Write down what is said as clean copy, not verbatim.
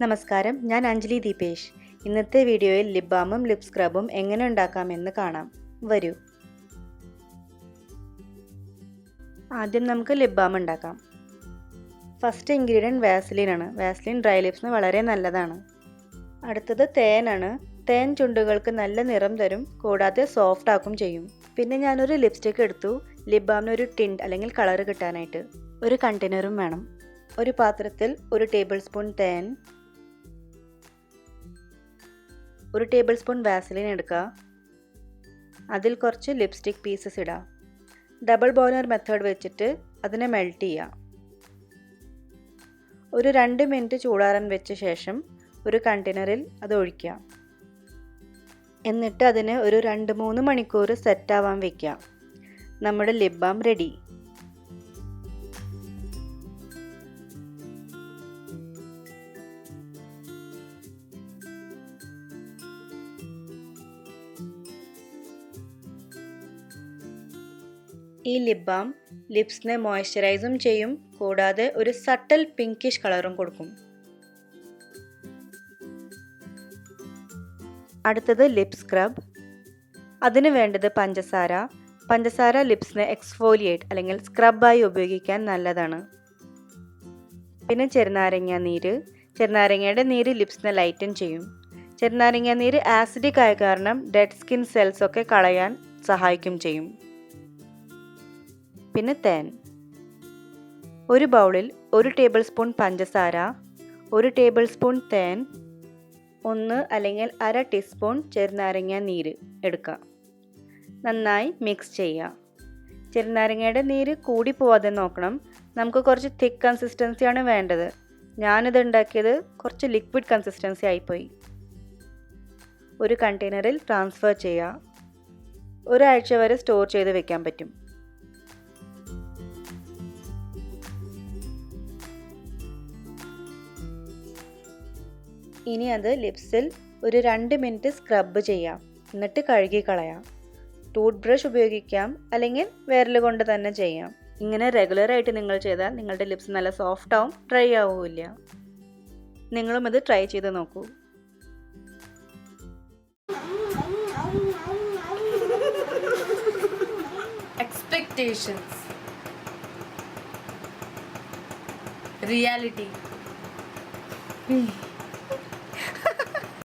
നമസ്കാരം, ഞാൻ അഞ്ജലി ദീപേഷ്. ഇന്നത്തെ വീഡിയോയിൽ ലിപ് ബാമും ലിപ് സ്ക്രബും എങ്ങനെ ഉണ്ടാക്കാമെന്ന് കാണാം. വരൂ. ആദ്യം നമുക്ക് ലിപ് ബാം ഉണ്ടാക്കാം. ഫസ്റ്റ് ഇൻഗ്രീഡിയൻറ്റ് വാസലിനാണ്. വാസലിൻ ഡ്രൈ ലിപ്സിന് വളരെ നല്ലതാണ്. അടുത്തത് തേനാണ്. തേൻ ചുണ്ടുകൾക്ക് നല്ല നിറം തരും, കൂടാതെ സോഫ്റ്റ് ആക്കും ചെയ്യും. പിന്നെ ഞാനൊരു ലിപ്സ്റ്റിക്ക് എടുത്തു, ലിപ് ബാമിന് ഒരു ടിൻറ്റ് അല്ലെങ്കിൽ കളർ കിട്ടാനായിട്ട്. ഒരു കണ്ടെയ്നറും വേണം. ഒരു പാത്രത്തിൽ 1 ടേബിൾ സ്പൂൺ തേൻ, 1 ടേബിൾ സ്പൂൺ വാസലിൻ എടുക്കുക. അതിൽ കുറച്ച് ലിപ്സ്റ്റിക് പീസസ് ഇടാം. ഡബിൾ ബോയിലർ മെത്തേഡ് വെച്ചിട്ട് അതിനെ മെൽറ്റ് ചെയ്യുക. ഒരു 2 മിനിറ്റ് ചൂടാറാൻ വെച്ച ശേഷം ഒരു കണ്ടെയ്നറിൽ അത് ഒഴിക്കുക. എന്നിട്ട് അതിന് ഒരു 2-3 മണിക്കൂർ സെറ്റ് ആവാൻ വെക്കുക. നമ്മുടെ ലിപ് ബാം റെഡി. ഈ ലിപ് ബാം ലിപ്സിനെ മോയ്സ്ചറൈസും ചെയ്യും, കൂടാതെ ഒരു സട്ടൽ പിങ്കിഷ് കളറും കൊടുക്കും. അടുത്തത് ലിപ് സ്ക്രബ്. അതിന് വേണ്ടത് പഞ്ചസാര. പഞ്ചസാര ലിപ്സിനെ എക്സ്ഫോലിയേറ്റ് അല്ലെങ്കിൽ സ്ക്രബായി ഉപയോഗിക്കാൻ നല്ലതാണ്. പിന്നെ ചെറുനാരങ്ങ നീര്. ചെറുനാരങ്ങയുടെ നീര് ലിപ്സിനെ ലൈറ്റൻ ചെയ്യും. ചെറുനാരങ്ങ നീര് ആസിഡിക് ആയ കാരണം ഡെഡ് സ്കിൻ സെൽസ് ഒക്കെ കളയാൻ സഹായിക്കും ചെയ്യും. പിന്നെ തേൻ. ഒരു ബൗളിൽ 1 ടേബിൾ സ്പൂൺ പഞ്ചസാര, 1 ടേബിൾ സ്പൂൺ തേൻ, 1 അല്ലെങ്കിൽ അര ടീസ്പൂൺ ചെറുനാരങ്ങ നീര് എടുക്കുക. നന്നായി മിക്സ് ചെയ്യുക. ചെറുനാരങ്ങയുടെ നീര് കൂടി പോവാതെ നോക്കണം. നമുക്ക് കുറച്ച് തിക്ക് കൺസിസ്റ്റൻസിയാണ് വേണ്ടത്. ഞാനിത് ഉണ്ടാക്കിയത് കുറച്ച് ലിക്വിഡ് കൺസിസ്റ്റൻസി ആയിപ്പോയി. ഒരു കണ്ടെയ്നറിൽ ട്രാൻസ്ഫർ ചെയ്യുക. ഒരാഴ്ച വരെ സ്റ്റോർ ചെയ്ത് വെക്കാൻ പറ്റും. ഇനി അത് ലിപ്സിൽ ഒരു 2 മിനിറ്റ് സ്ക്രബ് ചെയ്യാം. എന്നിട്ട് കഴുകി കളയാം. ടൂത്ത് ബ്രഷ് ഉപയോഗിക്കാം, അല്ലെങ്കിൽ വിരൽ കൊണ്ട് തന്നെ ചെയ്യാം. ഇങ്ങനെ റെഗുലറായിട്ട് നിങ്ങൾ ചെയ്താൽ നിങ്ങളുടെ ലിപ്സ് നല്ല സോഫ്റ്റ് ആവും, ഡ്രൈ ആവില്ല. നിങ്ങളും ഇത് ട്രൈ ചെയ്ത് നോക്കൂ. Expectations, reality.